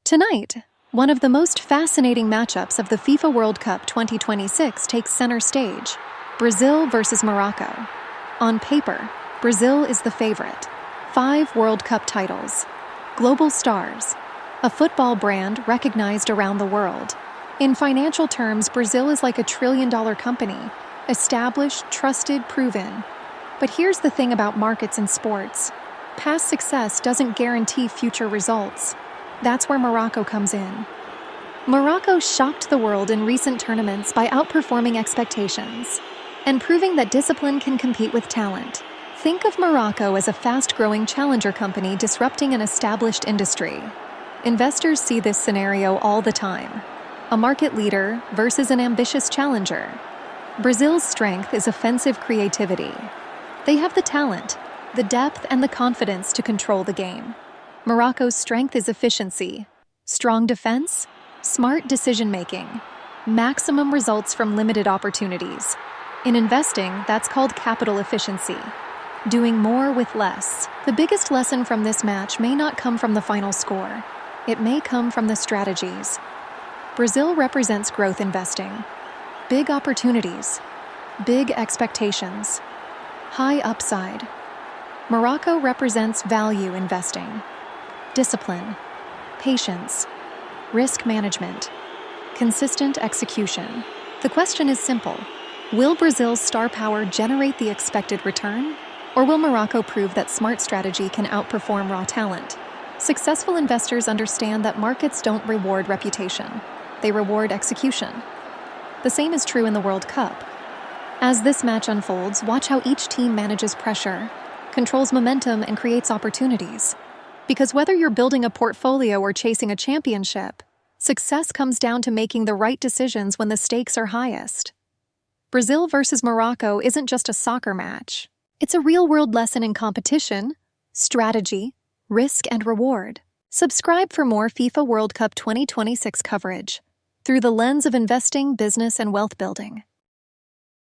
Tonight, one of the most fascinating matchups of the FIFA World Cup 2026 takes center stage: Brazil versus Morocco. On paper, Brazil is the favorite. 5 World Cup titles, global stars, a football brand recognized around the world. In financial terms, Brazil is like a trillion-dollar company, established, trusted, proven. But here's the thing about markets and sports: past success doesn't guarantee future results. That's where Morocco comes in. Morocco shocked the world in recent tournaments by outperforming expectations and proving that discipline can compete with talent. Think of Morocco as a fast-growing challenger company disrupting an established industry. Investors see this scenario all the time: a market leader versus an ambitious challenger. Brazil's strength is offensive creativity. They have the talent, the depth, and the confidence to control the game. Morocco's strength is efficiency, strong defense, smart decision-making, maximum results from limited opportunities. In investing, that's called capital efficiency, doing more with less. The biggest lesson from this match may not come from the final score. It may come from the strategies. Brazil represents growth investing, big opportunities, big expectations, high upside. Morocco represents value investing, discipline, patience, risk management, consistent execution. The question is simple: will Brazil's star power generate the expected return? Or will Morocco prove that smart strategy can outperform raw talent? Successful investors understand that markets don't reward reputation, they reward execution. The same is true in the World Cup. As this match unfolds, watch how each team manages pressure, controls momentum, and creates opportunities. Because whether you're building a portfolio or chasing a championship, success comes down to making the right decisions when the stakes are highest. Brazil versus Morocco isn't just a soccer match. It's a real-world lesson in competition, strategy, risk, and reward. Subscribe for more FIFA World Cup 2026 coverage through the lens of investing, business, and wealth building.